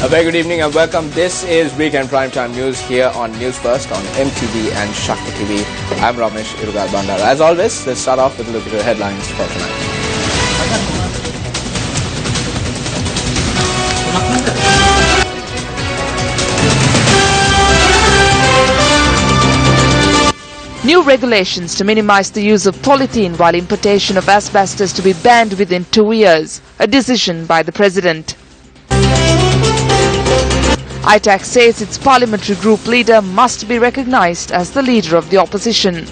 A very good evening and welcome. This is Weekend Primetime News here on News First on MTV and Shakti TV. I'm Ramesh Irugal Bandar. As always, let's start off with a look at the headlines for tonight. New regulations to minimize the use of polythene while importation of asbestos to be banned within 2 years. A decision by the President. ITAC says its parliamentary group leader must be recognized as the leader of the opposition.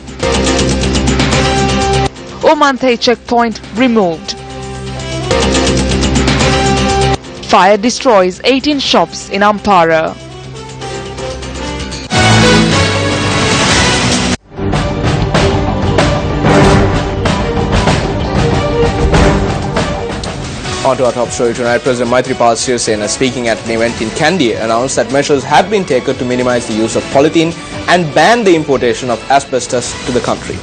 Omanthe checkpoint removed. Fire destroys 18 shops in Ampara. On to our top story tonight. President Maithripala Sirisena, speaking at an event in Kandy, announced that measures have been taken to minimize the use of polythene and ban the importation of asbestos to the country.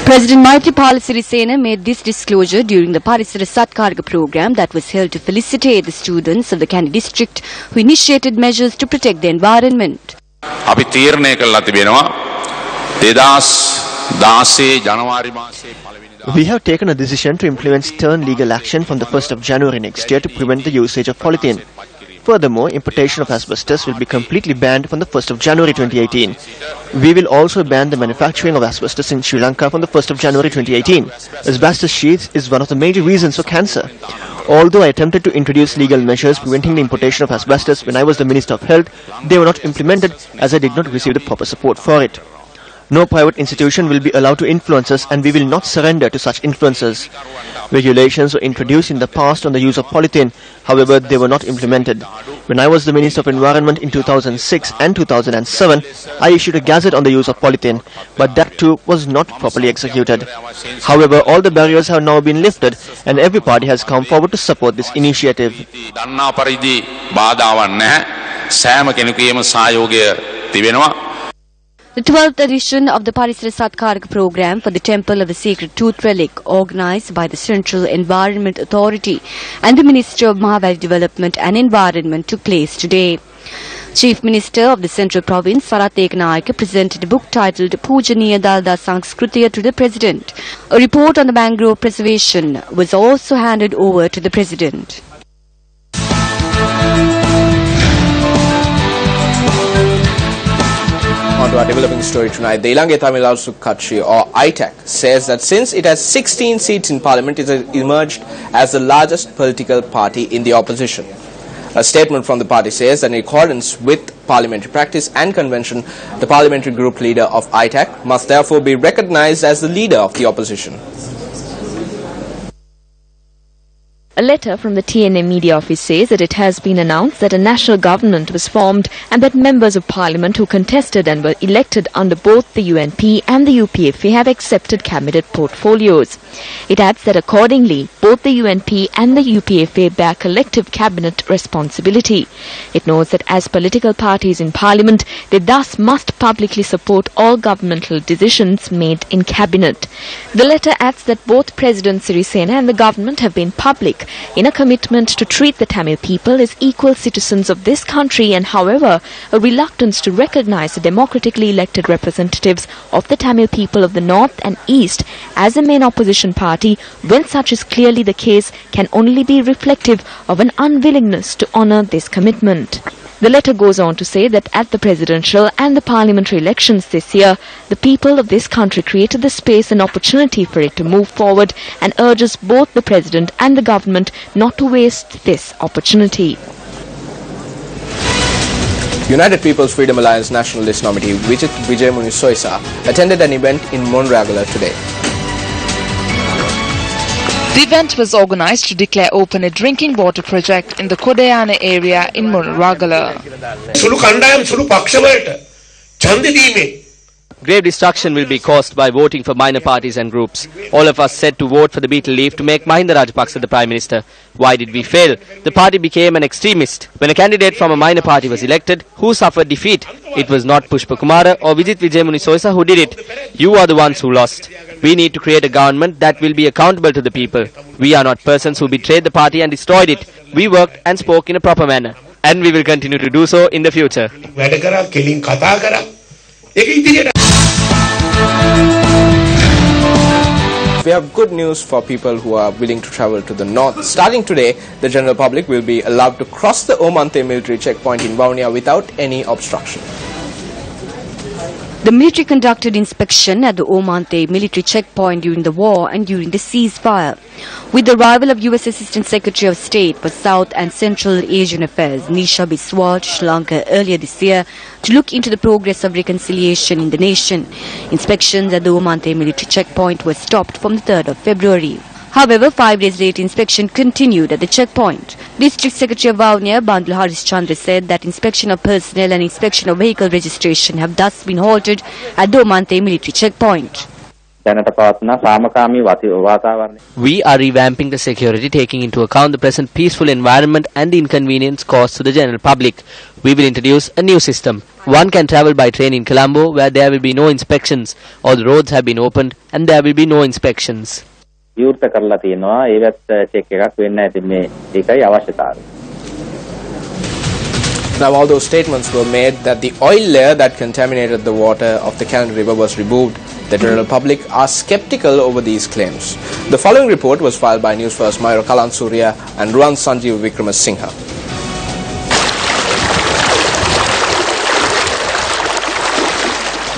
President Maithripala Sirisena made this disclosure during the Parisara Satkarga program that was held to felicitate the students of the Kandy district who initiated measures to protect the environment. We have taken a decision to implement stern legal action from the 1st of January next year to prevent the usage of polythene. Furthermore, importation of asbestos will be completely banned from the 1st of January 2018. We will also ban the manufacturing of asbestos in Sri Lanka from the 1st of January 2018. Asbestos sheaths is one of the major reasons for cancer. Although I attempted to introduce legal measures preventing the importation of asbestos when I was the Minister of Health, they were not implemented as I did not receive the proper support for it. No private institution will be allowed to influence us, and we will not surrender to such influences. Regulations were introduced in the past on the use of polythene, however they were not implemented. When I was the Minister of Environment in 2006 and 2007, I issued a gazette on the use of polythene, but that too was not properly executed. However, all the barriers have now been lifted and every party has come forward to support this initiative. The 12th edition of the Parisara Satkarga program for the Temple of the Sacred Tooth Relic, organized by the Central Environment Authority and the Ministry of Mahavali Development and Environment, took place today. Chief Minister of the Central Province, Sarath Ekanaike, presented a book titled Pujaniya Dalda Sanskrutiya to the President. A report on the mangrove preservation was also handed over to the President. On to our developing story tonight. The Ilange Tamil Katchi, or ITAC, says that since it has 16 seats in parliament, it has emerged as the largest political party in the opposition. A statement from the party says that in accordance with parliamentary practice and convention, the parliamentary group leader of ITAC must therefore be recognized as the leader of the opposition. A letter from the TNA media office says that it has been announced that a national government was formed and that members of parliament who contested and were elected under both the UNP and the UPFA have accepted cabinet portfolios. It adds that accordingly, both the UNP and the UPFA bear collective cabinet responsibility. It notes that as political parties in parliament, they thus must publicly support all governmental decisions made in cabinet. The letter adds that both President Sirisena and the government have been public in a commitment to treat the Tamil people as equal citizens of this country, and however a reluctance to recognize the democratically elected representatives of the Tamil people of the north and east as a main opposition party, when such is clearly the case, can only be reflective of an unwillingness to honour this commitment. The letter goes on to say that at the presidential and the parliamentary elections this year, the people of this country created the space and opportunity for it to move forward, and urges both the president and the government not to waste this opportunity. United People's Freedom Alliance National List nominee Vijay Muni Soisa attended an event in Monragala today. The event was organized to declare open a drinking water project in the Kodayana area in Monragala. Grave destruction will be caused by voting for minor parties and groups. All of us said to vote for the Beetle Leaf to make Mahinda Rajapaksa the Prime Minister. Why did we fail? The party became an extremist. When a candidate from a minor party was elected, who suffered defeat? It was not Pushpa Kumara or Vijit Vijayamuni Soisa who did it. You are the ones who lost. We need to create a government that will be accountable to the people. We are not persons who betrayed the party and destroyed it. We worked and spoke in a proper manner. And we will continue to do so in the future. We have good news for people who are willing to travel to the north. Starting today, the general public will be allowed to cross the Omante military checkpoint in Vavuniya without any obstruction. The military conducted inspection at the Omante military checkpoint during the war and during the ceasefire. With the arrival of U.S. Assistant Secretary of State for South and Central Asian Affairs, Nisha Biswal, to Sri Lanka earlier this year to look into the progress of reconciliation in the nation. Inspections at the Omante military checkpoint were stopped from the 3rd of February. However, 5 days later, inspection continued at the checkpoint. District Secretary of Vavuniya, Bandula Harishchandra, said that inspection of personnel and inspection of vehicle registration have thus been halted at the Omante military checkpoint. We are revamping the security, taking into account the present peaceful environment and the inconvenience caused to the general public. We will introduce a new system. One can travel by train in Colombo where there will be no inspections. All the roads have been opened and there will be no inspections. Now, although statements were made that the oil layer that contaminated the water of the Kalani River was removed, the general public are skeptical over these claims. The following report was filed by Newsfirst Mayur Kalan Surya and Ruan Sanjeev Vikramasinghe.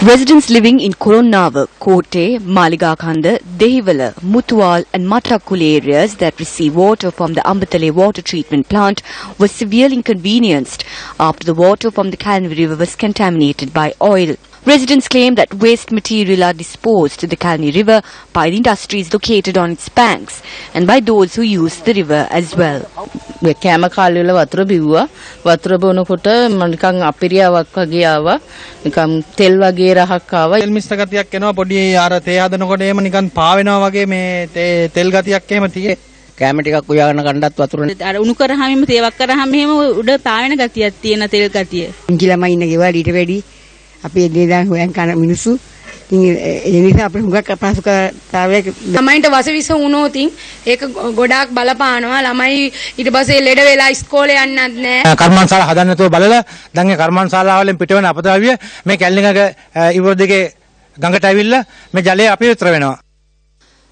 Residents living in Koronnawa, Kotte, Maligakanda, Dehiwala, Mutuwal and Matakule areas that receive water from the Ambatale water treatment plant were severely inconvenienced after the water from the Kalani River was contaminated by oil. Residents claim that waste material are disposed to the Kalani River by the industries located on its banks and by those who use the river as well. කෑම කාලේ වල වතුර බිව්වා වතුර බොනකොට නිකන් අපිරියාවක් වගේ ආවා නිකන් තෙල් වගේ රහක් ආවා තෙල් මිස්ස ගතියක් එනවා පොඩි අර තේ හදනකොට එහෙම නිකන් පා වෙනවා වගේ මේ තෙල් ගතියක් එහෙම තියෙ කෑම ටිකක් උයාගෙන කණ්ඩත් වතුර අර උණු කරාම තේවක් කරාම එහෙම උඩ පා වෙන ගතියක් තියෙන තෙල් ගතිය ඉංගිලම ඉන්න ගෙවල් ඊට වැඩි අපි එදිනෙදා හොයන් කන මිනිස්සු එනිසා අපේ හුඟක් අපහසුතාවයක් ළමයින්ට වසවිස වුණොත් ඒක ගොඩාක් බලපානවා ළමයි ඊට පස්සේ ලෙඩ වෙලා ඉස්කෝලේ යන්නත් නැහැ කර්මාන්තශාලා හදන්න නැතුව බලලා දැන් ඒ කර්මාන්තශාලාවලින් පිටවෙන අපද්‍රව්‍ය මේ කැලණිගඟ ඉවර දෙකේ ගඟට ඇවිල්ලා මේ ජලය අපිරිතර වෙනවා.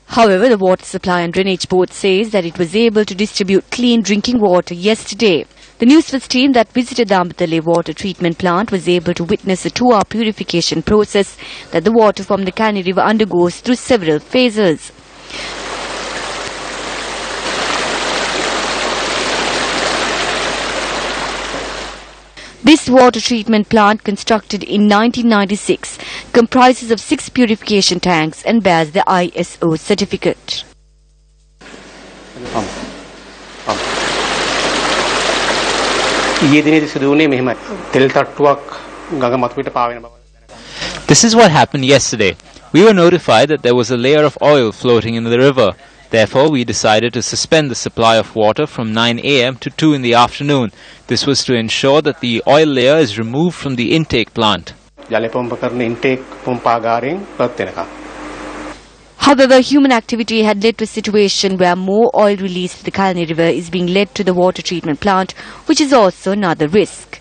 However, the Water Supply and Drainage Board says that it was able to distribute clean drinking water yesterday. The Newsfirst team that visited the Ambatale water treatment plant was able to witness a 2-hour purification process that the water from the Kalani River undergoes through several phases. This water treatment plant, constructed in 1996, comprises of 6 purification tanks and bears the ISO certificate. This is what happened yesterday. We were notified that there was a layer of oil floating in the river. Therefore, we decided to suspend the supply of water from 9 a.m. to 2 in the afternoon. This was to ensure that the oil layer is removed from the intake plant. However, human activity had led to a situation where more oil released to the Kalani River is being led to the water treatment plant, which is also another risk.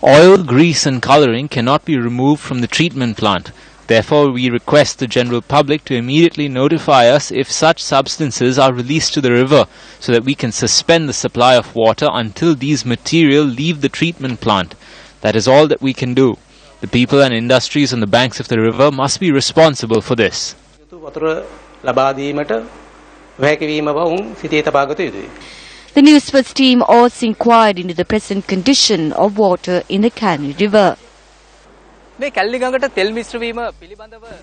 Oil, grease and colouring cannot be removed from the treatment plant. Therefore, we request the general public to immediately notify us if such substances are released to the river so that we can suspend the supply of water until these materials leave the treatment plant. That is all that we can do. The people and industries on the banks of the river must be responsible for this. The Newsfirst team also inquired into the present condition of water in the Kalani River. The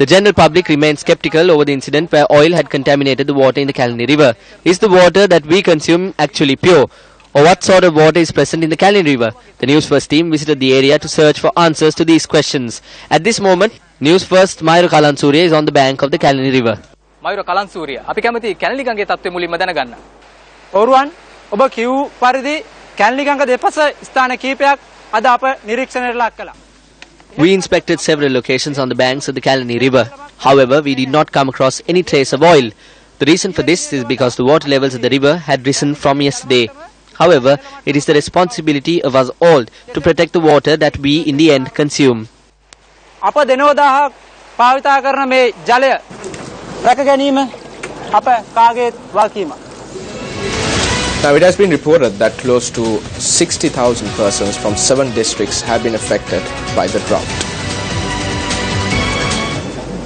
general public remains skeptical over the incident where oil had contaminated the water in the Kalani River. Is the water that we consume actually pure? Or what sort of water is present in the Kalani River? The Newsfirst team visited the area to search for answers to these questions. At this moment, Newsfirst Mayura Kalansurya is on the bank of the Kalani River. Mayura Kalansurya, අපි කැමති කැලණි ගඟේ තත්ත්වය මුලින්ම දැනගන්න. ඔරුවන් ඔබ කිව් පරිදි කැලණි ගඟ දෙපස ස්ථාන කීපයක් අද අප නිරීක්ෂණයට ලක් කළා. We inspected several locations on the banks of the Kalani River. However, we did not come across any trace of oil. The reason for this is because the water levels of the river had risen from yesterday. However, it is the responsibility of us all to protect the water that we in the end consume. අප දිනවදාහක් භාවිතා කරන මේ ජලය රැක ගැනීම අප කාගේත් වගකීමක්. Now, it has been reported that close to 60,000 persons from 7 districts have been affected by the drought.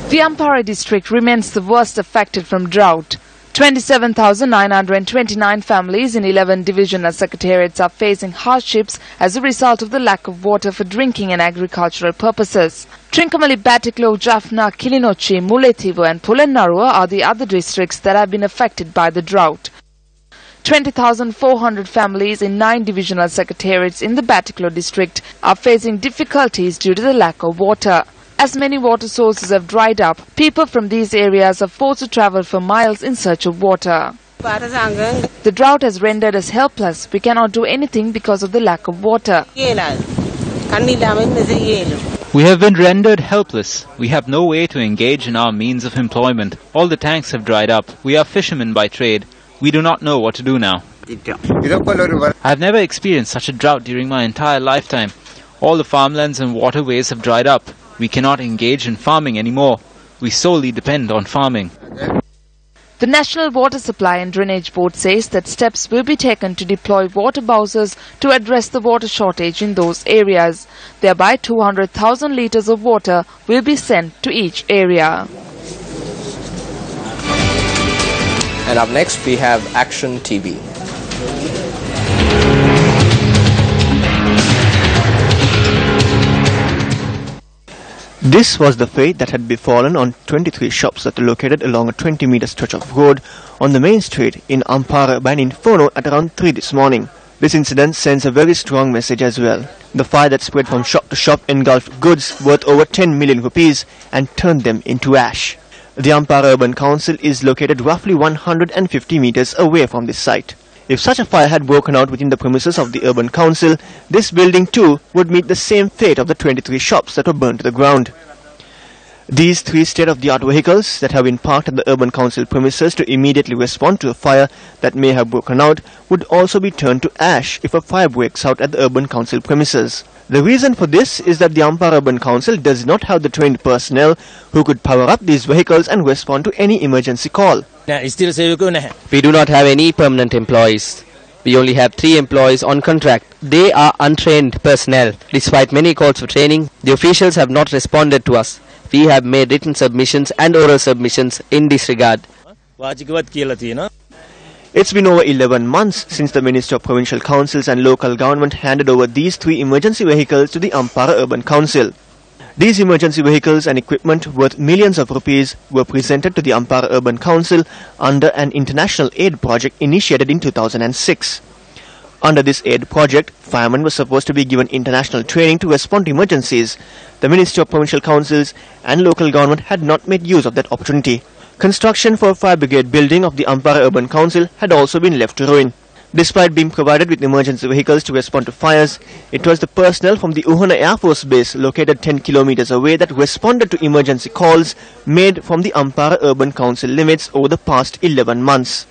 The Ampara district remains the worst affected from drought. 27,929 families in 11 divisional secretariats are facing hardships as a result of the lack of water for drinking and agricultural purposes. Trincomalee, Batiklo, Jaffna, Kilinochchi, Mullaitivu and Polennarua are the other districts that have been affected by the drought. 20,400 families in 9 divisional secretariats in the Batiklo district are facing difficulties due to the lack of water. As many water sources have dried up, people from these areas are forced to travel for miles in search of water. The drought has rendered us helpless. We cannot do anything because of the lack of water. We have been rendered helpless. We have no way to engage in our means of employment. All the tanks have dried up. We are fishermen by trade. We do not know what to do now. I have never experienced such a drought during my entire lifetime. All the farmlands and waterways have dried up. We cannot engage in farming anymore. We solely depend on farming. The National Water Supply and Drainage Board says that steps will be taken to deploy water bowsers to address the water shortage in those areas. Thereby, 200,000 litres of water will be sent to each area. And up next, we have Action TV. This was the fate that had befallen on 23 shops that are located along a 20-meter stretch of road on the main street in Ampara by an inferno at around 3 this morning. This incident sends a very strong message as well. The fire that spread from shop to shop engulfed goods worth over 10 million rupees and turned them into ash. The Ampara Urban Council is located roughly 150 meters away from this site. If such a fire had broken out within the premises of the Urban Council, this building too would meet the same fate of the 23 shops that were burned to the ground. These 3 state-of-the-art vehicles that have been parked at the Urban Council premises to immediately respond to a fire that may have broken out would also be turned to ash if a fire breaks out at the Urban Council premises. The reason for this is that the Ampara Urban Council does not have the trained personnel who could power up these vehicles and respond to any emergency call. We do not have any permanent employees. We only have 3 employees on contract. They are untrained personnel. Despite many calls for training, the officials have not responded to us. We have made written submissions and oral submissions in this regard. It's been over 11 months since the Minister of Provincial Councils and Local Government handed over these 3 emergency vehicles to the Ampara Urban Council. These emergency vehicles and equipment worth millions of rupees were presented to the Ampara Urban Council under an international aid project initiated in 2006. Under this aid project, firemen were supposed to be given international training to respond to emergencies. The Ministry of Provincial Councils and Local Government had not made use of that opportunity. Construction for a fire brigade building of the Ampara Urban Council had also been left to ruin. Despite being provided with emergency vehicles to respond to fires, it was the personnel from the Uhana Air Force Base located 10 kilometers away that responded to emergency calls made from the Ampara Urban Council limits over the past 11 months.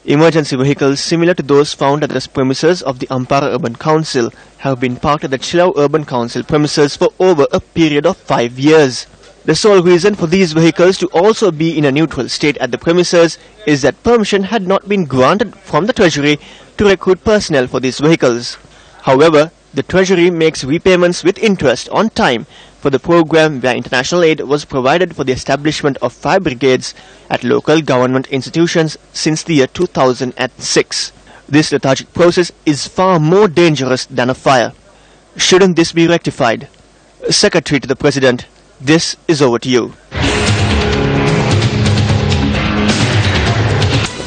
Emergency vehicles similar to those found at the premises of the Ampara Urban Council have been parked at the Chilau Urban Council premises for over a period of 5 years. The sole reason for these vehicles to also be in a neutral state at the premises is that permission had not been granted from the Treasury to recruit personnel for these vehicles. However, the Treasury makes repayments with interest on time for the program where international aid was provided for the establishment of fire brigades at local government institutions since the year 2006. This lethargic process is far more dangerous than a fire. Shouldn't this be rectified? Secretary to the President, this is over to you.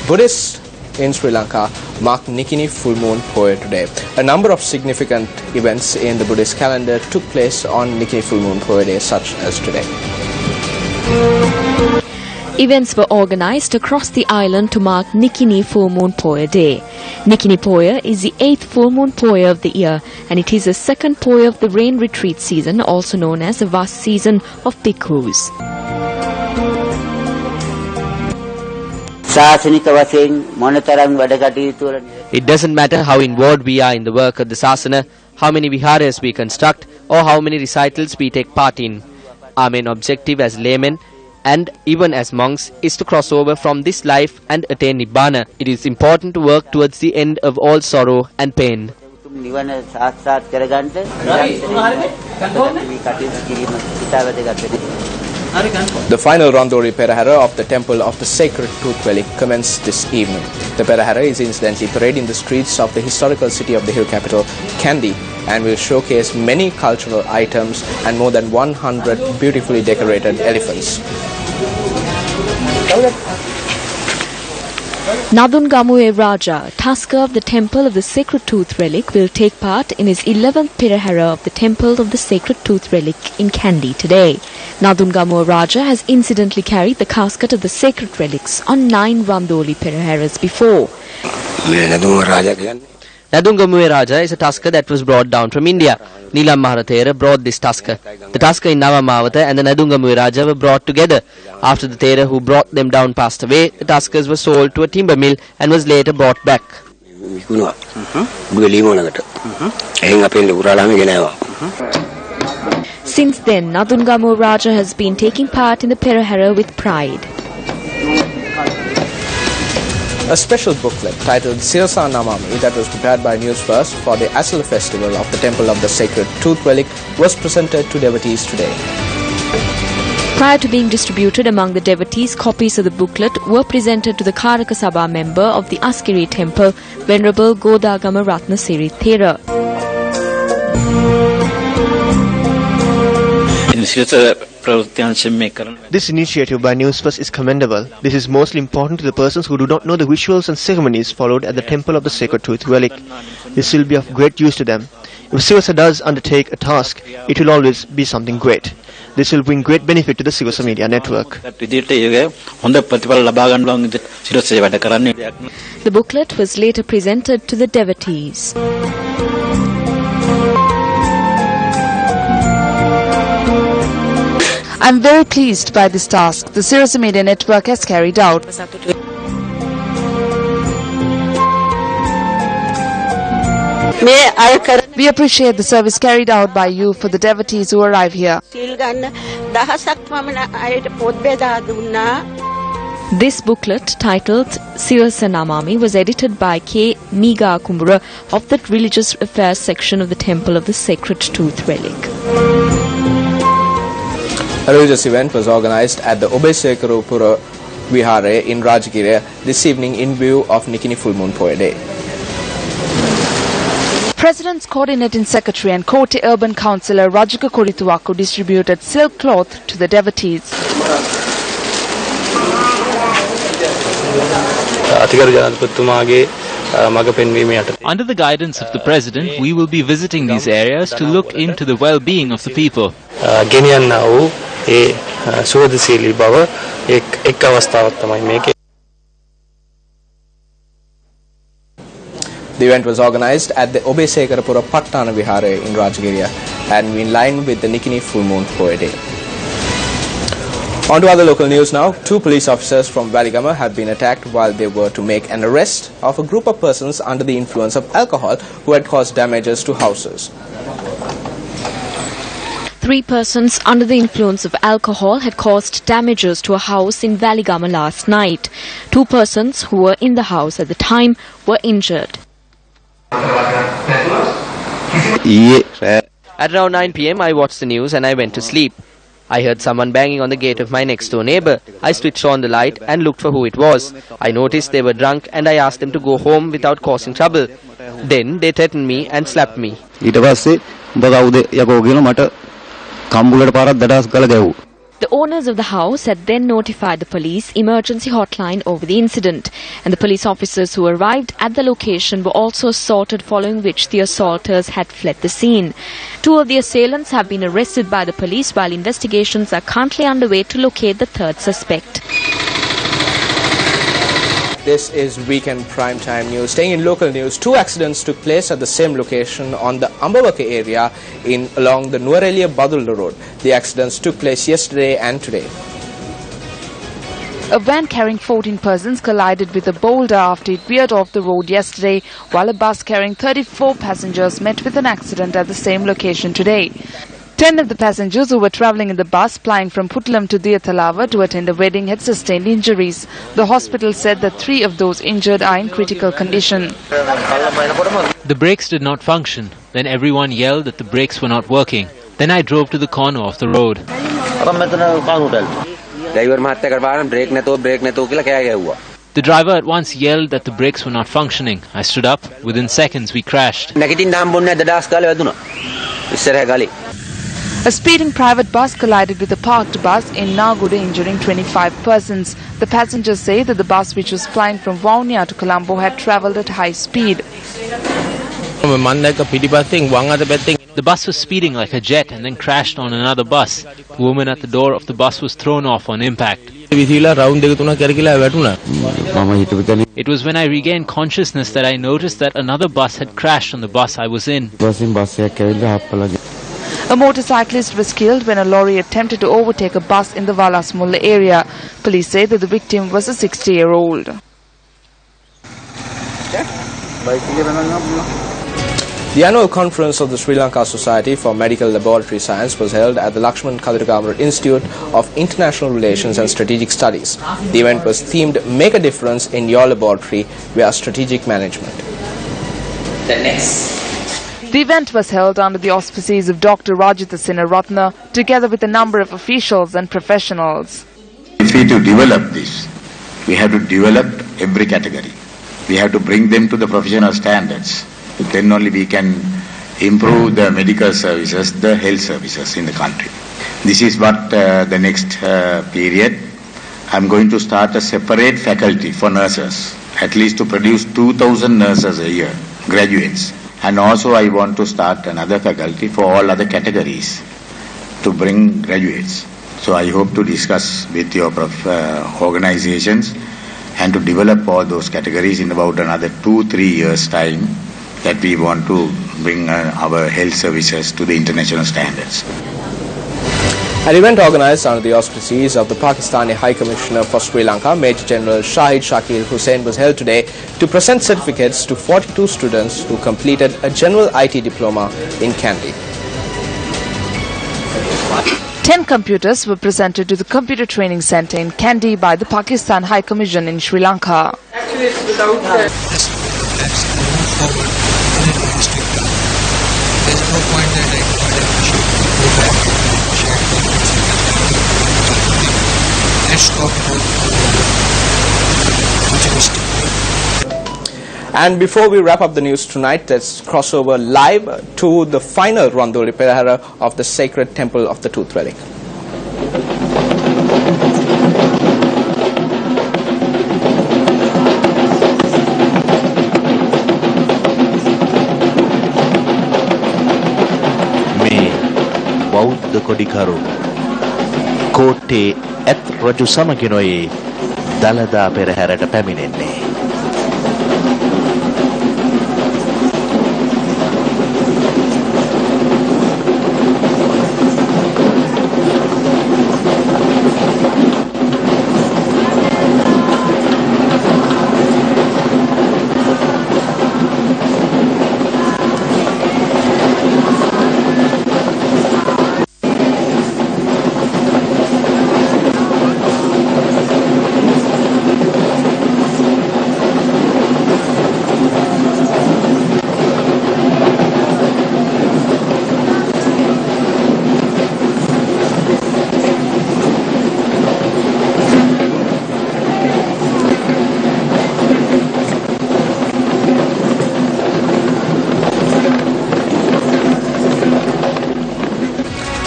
Buddhists in Sri Lanka marked Nikini full moon poya today. A number of significant events in the Buddhist calendar took place on Nikini full moon poya day, such as today. Events were organized across the island to mark Nikini full moon poya day. Nikini poya is the 8th full moon poya of the year, and it is the second poya of the rain retreat season, also known as the vast season of bhikkhus. It doesn't matter how involved we are in the work of the sasana, how many viharas we construct, or how many recitals we take part in. Our main objective as laymen and even as monks is to cross over from this life and attain Nibbana. It is important to work towards the end of all sorrow and pain. The final Randori Perahara of the Temple of the Sacred Tooth Relic commenced this evening. The Perahara is incidentally parading the streets of the historical city of the hill capital, Kandy, and will showcase many cultural items and more than 100 beautifully decorated elephants. Nadungamuwe Raja, Tusker of the Temple of the Sacred Tooth Relic, will take part in his 11th Perahara of the Temple of the Sacred Tooth Relic in Kandy today. Nadungamuwe Raja has incidentally carried the casket of the sacred relics on 9 Randoli Peraharas before. Nadungamuwe Raja is a tusker that was brought down from India. Neelam Maharathera brought this tusker. The tusker in Navamavata and the Nadungamuwe Raja were brought together. After the Thera who brought them down passed away, the tuskers were sold to a timber mill and was later brought back. Since then, Nadungamuwe Raja has been taking part in the Perahara with pride. A special booklet titled Sirasa Namami that was prepared by Newsfirst for the Asala Festival of the Temple of the Sacred Tooth Relic was presented to devotees today. Prior to being distributed among the devotees, copies of the booklet were presented to the Karaka Sabha member of the Askiri Temple, Venerable Godagama Ratnasiri Thera. This initiative by Newsfirst is commendable. This is mostly important to the persons who do not know the rituals and ceremonies followed at the Temple of the Sacred Tooth Relic. This will be of great use to them. If Sivasa does undertake a task, it will always be something great. This will bring great benefit to the Sivasa Media Network. The booklet was later presented to the devotees. I'm very pleased by this task the Sirasa Media Network has carried out. We appreciate the service carried out by you for the devotees who arrive here. This booklet, titled Sirasa Namami, was edited by K. Miga Kumbura of the Religious Affairs section of the Temple of the Sacred Tooth Relic. A religious event was organized at the Obesekarupura Vihare in Rajagiri this evening in view of Nikini Full Moon Poya Day. President's Coordinating Secretary and Kote Urban Councillor Rajika Korituwaku distributed silk cloth to the devotees. Under the guidance of the President, we will be visiting these areas to look into the well-being of the people. The event was organized at the Obesekarapura Pattana Vihare in Rajagiri and in line with the Nikini Full Moon Poya Day. On to other local news now. 2 police officers from Valigama have been attacked while they were to make an arrest of a group of persons under the influence of alcohol who had caused damages to houses. 3 persons under the influence of alcohol had caused damages to a house in Valigama last night. 2 persons who were in the house at the time were injured. At around 9 p.m. I watched the news and I went to sleep. I heard someone banging on the gate of my next door neighbor. I switched on the light and looked for who it was. I noticed they were drunk and I asked them to go home without causing trouble. Then they threatened me and slapped me. They The owners of the house had then notified the police emergency hotline over the incident, and the police officers who arrived at the location were also assaulted, following which the assaulters had fled the scene. 2 of the assailants have been arrested by the police, while investigations are currently underway to locate the third suspect. This is Weekend Primetime News. Staying in local news, 2 accidents took place at the same location on the Ambawaka area along the Nuwarelia Badullu road. The accidents took place yesterday and today. A van carrying 14 persons collided with a boulder after it veered off the road yesterday, while a bus carrying 34 passengers met with an accident at the same location today. 10 of the passengers who were travelling in the bus plying from Puttalam to Diyathalava to attend a wedding had sustained injuries. The hospital said that 3 of those injured are in critical condition. The brakes did not function. Then everyone yelled that the brakes were not working. Then I drove to the corner of the road. The driver at once yelled that the brakes were not functioning. I stood up. Within seconds we crashed. A speeding private bus collided with a parked bus in Naguda, injuring 25 persons. The passengers say that the bus, which was flying from Vaunia to Colombo, had travelled at high speed. The bus was speeding like a jet and then crashed on another bus. The woman at the door of the bus was thrown off on impact. It was when I regained consciousness that I noticed that another bus had crashed on the bus I was in. A motorcyclist was killed when a lorry attempted to overtake a bus in the Valasmulla area. Police say that the victim was a 60-year-old. The annual conference of the Sri Lanka Society for Medical Laboratory Science was held at the Lakshman Kadirgamar Institute of International Relations and Strategic Studies. The event was themed "Make a Difference in Your Laboratory via Strategic Management." The event was held under the auspices of Dr. Rajitha Sinaratna, together with a number of officials and professionals. If we to develop this, we have to develop every category. We have to bring them to the professional standards. Then only we can improve the medical services, the health services in the country. This is what the next period. I'm going to start a separate faculty for nurses, at least to produce 2,000 nurses a year, graduates. And also I want to start another faculty for all other categories to bring graduates. So I hope to discuss with your organizations and to develop all those categories in about another 2-3 years' time, that we want to bring our health services to the international standards. An event organized under the auspices of the Pakistani High Commissioner for Sri Lanka, Major General Shahid Shakir Hussain, was held today to present certificates to 42 students who completed a general IT diploma in Kandy. 10 computers were presented to the Computer Training Centre in Kandy by the Pakistan High Commission in Sri Lanka. Actually, it's without that. There's no point that I should go back and And before we wrap up the news tonight, let's cross over live to the final Randoli Perahara of the sacred temple of the Tooth Relic. බෞද්ධ කොඩිකරු කෝට්ටේ ඇත් රජු සමගිනොයි දළදා පෙරහැරට පැමිණෙන්නේ.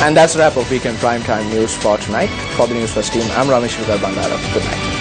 And that's a wrap of Weekend Primetime News for tonight. For the Newsfirst team, I'm Ramesh Bandara. Good night.